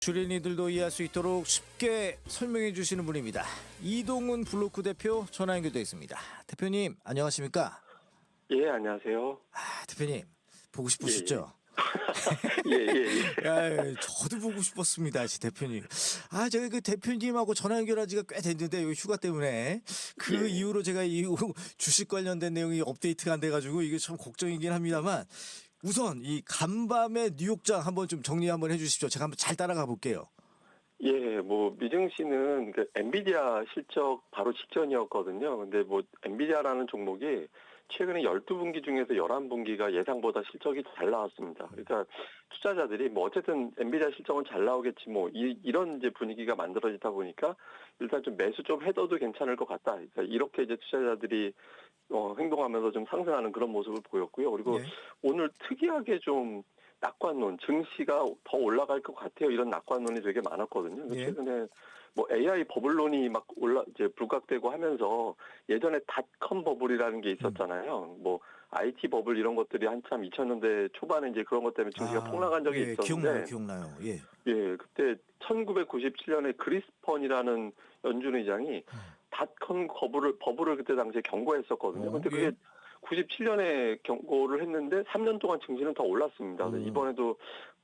주린이들도 이해할 수 있도록 쉽게 설명해 주시는 분입니다. 이동훈 블로크 대표 전화 연결되어 있습니다. 대표님 안녕하십니까? 예, 안녕하세요. 대표님 보고 예, 싶으셨죠? 예, 예. 야, 저도 보고 싶었습니다, 대표님. 제가 그 대표님하고 전화 연결한 지가 꽤 됐는데 휴가 때문에 그 예. 이후로 제가 이 주식 관련된 내용이 업데이트가 안 돼가지고 이게 참 걱정이긴 합니다만 우선 이 간밤의 뉴욕장 한번 좀 정리 한번 해주십시오. 제가 한번 잘 따라가 볼게요. 예, 미증 씨는 그 엔비디아 실적 바로 직전이었거든요. 근데 엔비디아라는 종목이 최근에 12분기 중에서 11분기가 예상보다 실적이 잘 나왔습니다. 그러니까 투자자들이 어쨌든 엔비디아 실적은 잘 나오겠지 이런 이제 분위기가 만들어지다 보니까 일단 좀 매수 좀 해둬도 괜찮을 것 같다. 그러니까 이렇게 이제 투자자들이 행동하면서 좀 상승하는 그런 모습을 보였고요. 그리고 예. 오늘 특이하게 좀 낙관론, 증시가 더 올라갈 것 같아요. 이런 낙관론이 되게 많았거든요. 예. 최근에 AI 버블론이 막 이제 부각되고 하면서 예전에 닷컴 버블이라는 게 있었잖아요. IT 버블 이런 것들이 한참 2000년대 초반에 이제 그런 것 때문에 증시가 폭락한 적이 있었는데. 기억나요. 예. 예, 그때 1997년에 그리스펀이라는 연준 의장이 닷컴 버블을 그때 당시에 경고했었거든요. 근데 그게 예. 97년에 경고를 했는데 3년 동안 증시는 더 올랐습니다. 그래서 이번에도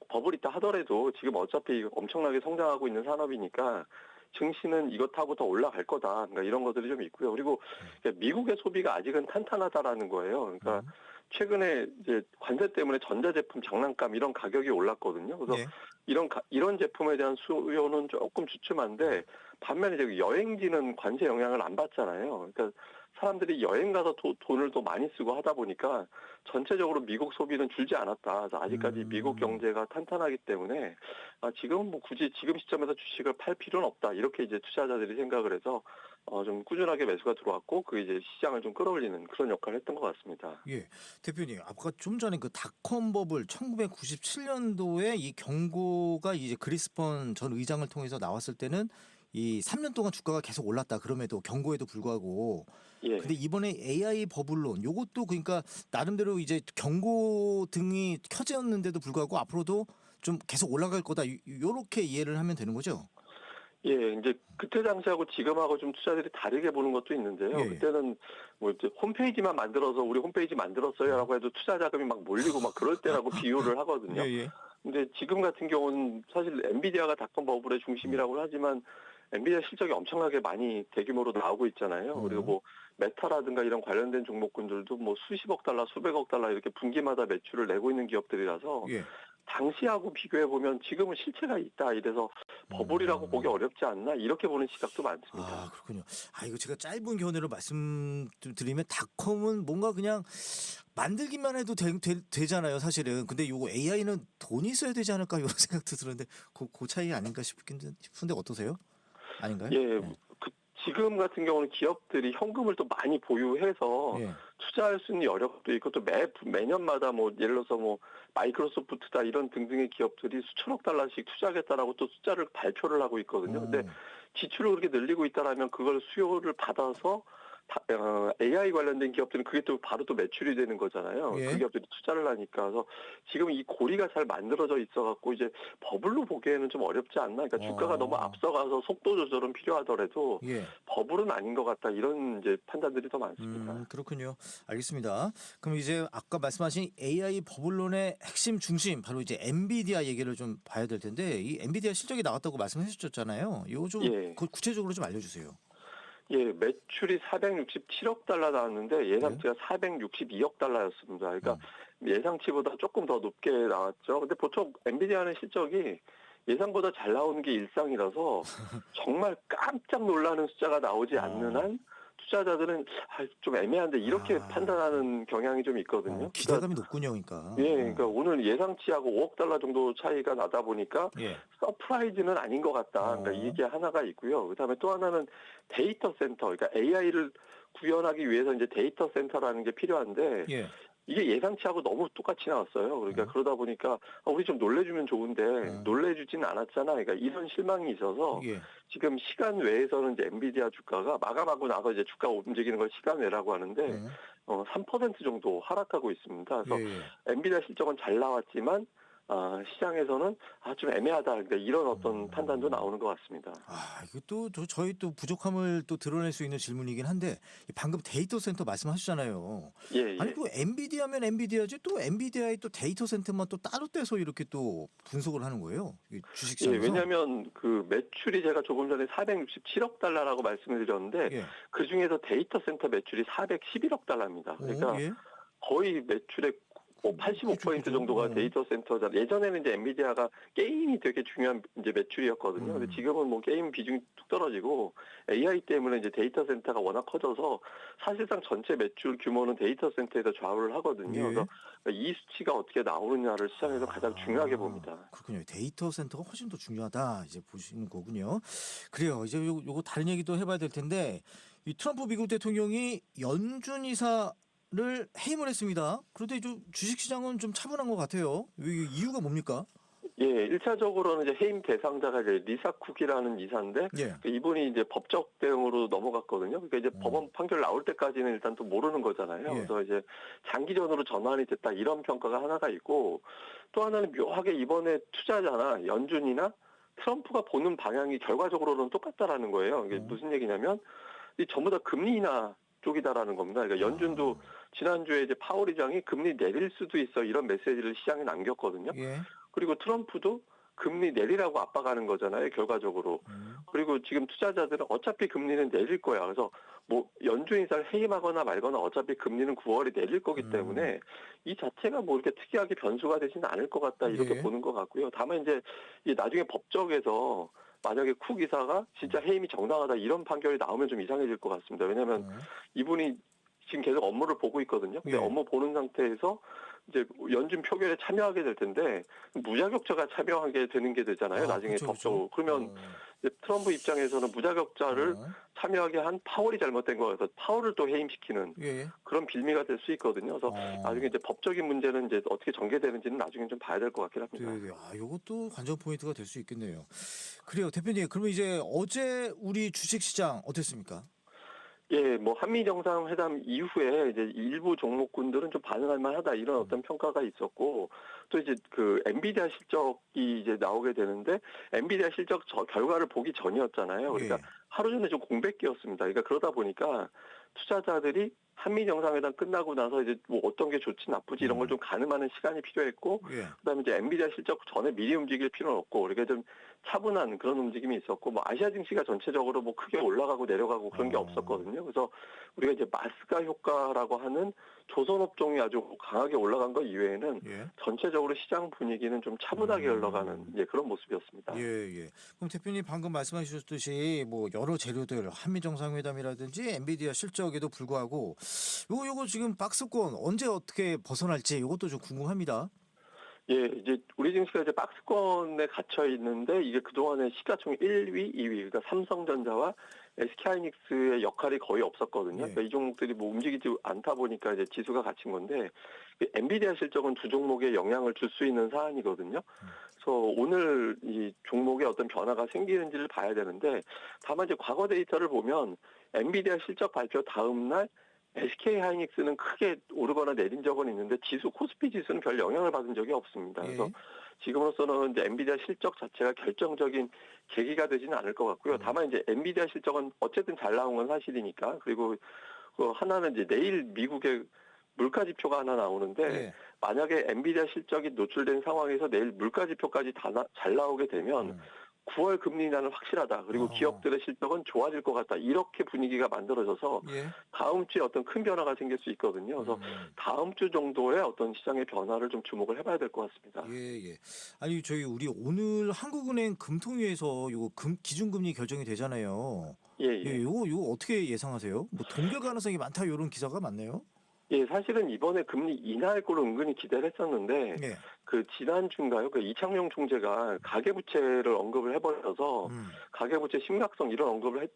버블 있다 하더라도 지금 어차피 엄청나게 성장하고 있는 산업이니까 증시는 이것 타고 더 올라갈 거다. 그러니까 이런 것들이 좀 있고요. 그리고 미국의 소비가 아직은 탄탄하다라는 거예요. 그러니까 최근에 이제 관세 때문에 전자제품, 장난감 이런 가격이 올랐거든요. 그래서 예. 이런 제품에 대한 수요는 조금 주춤한데 반면에 이제 여행지는 관세 영향을 안 받잖아요. 그러니까 사람들이 여행 가서 돈을 더 많이 쓰고 하다 보니까 전체적으로 미국 소비는 줄지 않았다. 그래서 아직까지 미국 경제가 탄탄하기 때문에 지금은 굳이 지금 시점에서 주식을 팔 필요는 없다. 이렇게 이제 투자자들이 생각을 해서 좀 꾸준하게 매수가 들어왔고 그 이제 시장을 좀 끌어올리는 그런 역할을 했던 것 같습니다. 예. 대표님, 아까 좀 전에 그 닷컴 버블 1997년도에 이 경고가 이제 그리스펀 전 의장을 통해서 나왔을 때는 이 3년 동안 주가가 계속 올랐다. 그럼에도 경고에도 불구하고. 예. 근데 이번에 AI 버블론 요것도 그러니까 나름대로 이제 경고 등이 켜졌는데도 불구하고 앞으로도 좀 계속 올라갈 거다. 요렇게 이해를 하면 되는 거죠? 예, 이제 그때 당시하고 지금하고 좀 투자들이 다르게 보는 것도 있는데요. 예. 그때는 이제 홈페이지만 만들어서 우리 홈페이지 만들었어요라고 해도 투자 자금이 막 몰리고 막 그럴 때라고 비유를 하거든요. 예. 근데 지금 같은 경우는 사실 엔비디아가 닷컴 버블의 중심이라고 하지만 엔비디아 실적이 엄청나게 많이 대규모로 나오고 있잖아요. 그리고 메타라든가 이런 관련된 종목군들도 수십억 달러, 수백억 달러 이렇게 분기마다 매출을 내고 있는 기업들이라서 예. 당시하고 비교해 보면 지금은 실체가 있다. 이래서 버블이라고 보기 어렵지 않나 이렇게 보는 시각도 많습니다. 그렇군요. 이거 제가 짧은 견해로 말씀드리면 닷컴은 뭔가 그냥 만들기만 해도 되잖아요, 사실은. 근데 요거 AI는 돈이 있어야 되지 않을까 이런 생각도 드는데 그 차이 아닌가 싶은데 어떠세요? 아닌가요? 예, 지금 같은 경우는 기업들이 현금을 또 많이 보유해서 예. 투자할 수 있는 여력도 있고 또 매년마다 예를 들어서 마이크로소프트다 이런 등등의 기업들이 수천억 달러씩 투자하겠다라고 또 숫자를 발표를 하고 있거든요. 근데 지출을 그렇게 늘리고 있다라면 그걸 수요를 받아서 AI 관련된 기업들은 그게 또 바로 또 매출이 되는 거잖아요. 예. 그 기업들이 투자를 하니까. 그래서 지금 이 고리가 잘 만들어져 있어갖고 이제 버블로 보기에는 좀 어렵지 않나. 그러니까 주가가 너무 앞서가서 속도 조절은 필요하더라도 예. 버블은 아닌 것 같다. 이런 이제 판단들이 더 많습니다. 그렇군요. 알겠습니다. 그럼 이제 아까 말씀하신 AI 버블론의 핵심 중심 바로 이제 엔비디아 얘기를 좀 봐야 될 텐데 이 엔비디아 실적이 나왔다고 말씀해 주셨잖아요. 이거 좀 예. 구체적으로 좀 알려주세요. 예, 매출이 467억 달러 나왔는데 예상치가 462억 달러였습니다. 그러니까 예상치보다 조금 더 높게 나왔죠. 근데 보통 엔비디아는 실적이 예상보다 잘 나오는 게 일상이라서 정말 깜짝 놀라는 숫자가 나오지 않는 한 투자자들은 좀 애매한데 이렇게 판단하는 경향이 좀 있거든요. 기대감이 높군요, 그러니까. 그러니까 오늘 예상치하고 5억 달러 정도 차이가 나다 보니까 예. 서프라이즈는 아닌 것 같다. 그러니까 이게 하나가 있고요. 그다음에 또 하나는 데이터 센터, 그러니까 AI를 구현하기 위해서 이제 데이터 센터라는 게 필요한데 예. 이게 예상치하고 너무 똑같이 나왔어요. 그러니까 그러다 보니까 우리 좀 놀래주면 좋은데 놀래주진 않았잖아. 그러니까 이런 실망이 있어서 예. 지금 시간 외에서는 이제 엔비디아 주가가 마감하고 나서 이제 주가 움직이는 걸 시간 외라고 하는데 3% 정도 하락하고 있습니다. 그래서 예. 엔비디아 실적은 잘 나왔지만 시장에서는 좀 애매하다. 그러니까 이런 어떤 판단도 나오는 것 같습니다. 이것도 저희 또 부족함을 또 드러낼 수 있는 질문이긴 한데 방금 데이터 센터 말씀하셨잖아요. 예, 아니 예. 그 엔비디아면 엔비디아지 또 엔비디아의 또 데이터 센터만 또 따로 떼서 이렇게 또 분석을 하는 거예요. 이 예, 주식시장에서. 왜냐하면 그 매출이 제가 조금 전에 467억 달러라고 말씀을 드렸는데 예. 그 중에서 데이터 센터 매출이 411억 달러입니다. 그러니까 예. 거의 매출의 뭐 그죠, 85% 그죠. 정도가 데이터 센터잖아. 예전에는 이제 엔비디아가 게임이 되게 중요한 이제 매출이었거든요. 근데 지금은 뭐 게임 비중이 뚝 떨어지고 AI 때문에 이제 데이터 센터가 워낙 커져서 사실상 전체 매출 규모는 데이터 센터에서 좌우를 하거든요. 예. 그래서 이 수치가 어떻게 나오느냐를 시장에서 가장 중요하게 봅니다. 그렇군요. 데이터 센터가 훨씬 더 중요하다 이제 보시는 거군요. 그래요. 이제 요거 다른 얘기도 해봐야 될 텐데 이 트럼프 미국 대통령이 연준 이사를 해임을 했습니다. 그런데 좀 주식시장은 좀 차분한 것 같아요. 이유가 뭡니까? 예, 1차적으로는 이제 해임 대상자가 이제 리사 쿡이라는 이사인데 예. 이분이 이제 법적 대응으로 넘어갔거든요. 그러니까 이제 법원 판결 나올 때까지는 일단 또 모르는 거잖아요. 예. 그래서 이제 장기전으로 전환이 됐다 이런 평가가 하나가 있고 또 하나는 묘하게 이번에 투자자나 연준이나 트럼프가 보는 방향이 결과적으로는 똑같다라는 거예요. 이게 무슨 얘기냐면 이 전부 다 금리 인하 쪽이다라는 겁니다. 그러니까 연준도 지난주에 이제 파월 의장이 금리 내릴 수도 있어 이런 메시지를 시장에 남겼거든요. 예. 그리고 트럼프도 금리 내리라고 압박하는 거잖아요, 결과적으로. 그리고 지금 투자자들은 어차피 금리는 내릴 거야. 그래서 뭐 연준 인사를 해임하거나 말거나 어차피 금리는 9월에 내릴 거기 때문에 이 자체가 뭐 이렇게 특이하게 변수가 되지는 않을 것 같다 이렇게 예. 보는 것 같고요. 다만 이제 이 나중에 법정에서 만약에 쿡 이사가 진짜 해임이 정당하다 이런 판결이 나오면 좀 이상해질 것 같습니다. 왜냐하면 이분이 지금 계속 업무를 보고 있거든요. 근데 예. 업무 보는 상태에서 이제 연준 표결에 참여하게 될 텐데 무자격자가 참여하게 되는 게 되잖아요. 나중에 그쵸, 법적으로. 그쵸. 그러면 이제 트럼프 입장에서는 무자격자를 참여하게 한 파월이 잘못된 거여서 파월을 또 해임시키는 예. 그런 빌미가 될 수 있거든요. 그래서 나중에 이제 법적인 문제는 이제 어떻게 전개되는지는 나중에 좀 봐야 될 것 같긴 합니다. 네. 요것도 관전 포인트가 될 수 있겠네요. 그래요, 대표님. 그러면 이제 어제 우리 주식시장 어땠습니까? 예, 뭐 한미 정상회담 이후에 이제 일부 종목군들은 좀 반응할 만하다 이런 어떤 평가가 있었고 또 이제 그 엔비디아 실적이 이제 나오게 되는데 엔비디아 실적 결과를 보기 전이었잖아요. 그러니까 예. 하루 전에 좀 공백기였습니다. 그러니까 그러다 보니까 투자자들이 한미 정상회담 끝나고 나서 이제 뭐 어떤 게 좋지 나쁘지 이런 걸 좀 가늠하는 시간이 필요했고 예. 그다음에 이제 엔비디아 실적 전에 미리 움직일 필요는 없고 그렇게 좀 차분한 그런 움직임이 있었고 뭐 아시아 증시가 전체적으로 뭐 크게 올라가고 내려가고 그런 게 없었거든요. 그래서 우리가 이제 마스가 효과라고 하는 조선 업종이 아주 강하게 올라간 것 이외에는 예. 전체적으로 시장 분위기는 좀 차분하게 흘러가는 그런 모습이었습니다. 예. 그럼 대표님 방금 말씀하셨듯이 뭐 여러 재료들 한미 정상회담이라든지 엔비디아 실적에도 불구하고 요거 지금 박스권 언제 어떻게 벗어날지 요것도 좀 궁금합니다. 예, 이제 우리 증시가 이제 박스권에 갇혀 있는데 이게 그동안에 시가총 1위, 2위, 그러니까 삼성전자와 SK하이닉스의 역할이 거의 없었거든요. 예. 그러니까 이 종목들이 뭐 움직이지 않다 보니까 이제 지수가 갇힌 건데 엔비디아 실적은 두 종목에 영향을 줄 수 있는 사안이거든요. 그래서 오늘 이 종목에 어떤 변화가 생기는지를 봐야 되는데 다만 이제 과거 데이터를 보면 엔비디아 실적 발표 다음 날 SK하이닉스는 크게 오르거나 내린 적은 있는데 지수 코스피 지수는 별 영향을 받은 적이 없습니다. 그래서 예. 지금으로서는 이제 엔비디아 실적 자체가 결정적인 계기가 되지는 않을 것 같고요. 다만 이제 엔비디아 실적은 어쨌든 잘 나온 건 사실이니까 그리고 그 하나는 이제 내일 미국의 물가 지표가 하나 나오는데 예. 만약에 엔비디아 실적이 노출된 상황에서 내일 물가 지표까지 잘 나오게 되면 9월 금리 인하는 확실하다. 그리고 기업들의 실적은 좋아질 것 같다. 이렇게 분위기가 만들어져서 예. 다음 주에 어떤 큰 변화가 생길 수 있거든요. 그래서 다음 주 정도의 어떤 시장의 변화를 좀 주목을 해봐야 될 것 같습니다. 예. 아니 우리 오늘 한국은행 금통위에서 요거 기준금리 결정이 되잖아요. 예. 요거 어떻게 예상하세요? 뭐 동결 가능성이 많다 요런 기사가 많네요. 예, 사실은 이번에 금리 인하할 걸로 은근히 기대를 했었는데 예. 그 지난주인가요? 그 이창용 총재가 가계부채를 언급을 해버려서 가계부채 심각성 이런 언급을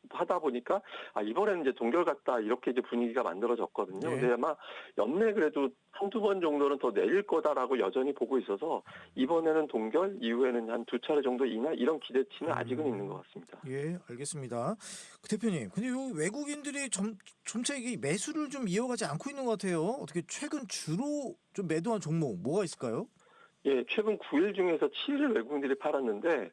하다 보니까 이번에는 이제 동결 같다 이렇게 이제 분위기가 만들어졌거든요. 예. 근데 아마 연내 그래도 한두 번 정도는 더 내릴 거다라고 여전히 보고 있어서 이번에는 동결 이후에는 한 두 차례 정도 인하 이런 기대치는 아직은 있는 것 같습니다. 예, 알겠습니다. 그 대표님, 근데 요 외국인들이 점차 이게 매수를 좀 이어가지 않고 있는 것 같아요. 어떻게 최근 주로 좀 매도한 종목 뭐가 있을까요? 예, 최근 9일 중에서 7일 외국인들이 팔았는데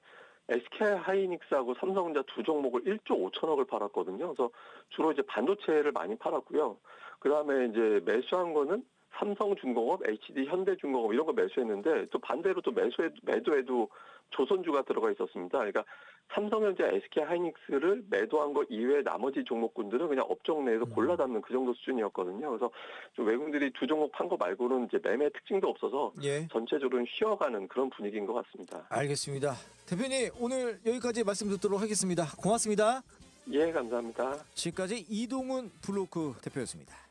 SK 하이닉스하고 삼성전자 두 종목을 1조 5천억을 팔았거든요. 그래서 주로 이제 반도체를 많이 팔았고요. 그다음에 이제 매수한 거는 삼성중공업, HD 현대중공업 이런 거 매수했는데 또 반대로 또 매도에도 조선주가 들어가 있었습니다. 그러니까 삼성전자, SK 하이닉스를 매도한 거 이외에 나머지 종목군들은 그냥 업종 내에서 골라 담는 그 정도 수준이었거든요. 그래서 좀 외국인들이 두 종목 판 거 말고는 이제 매매 특징도 없어서 예. 전체적으로는 쉬어가는 그런 분위기인 것 같습니다. 알겠습니다. 대표님 오늘 여기까지 말씀 듣도록 하겠습니다. 고맙습니다. 예, 감사합니다. 지금까지 이동훈 블로크 대표였습니다.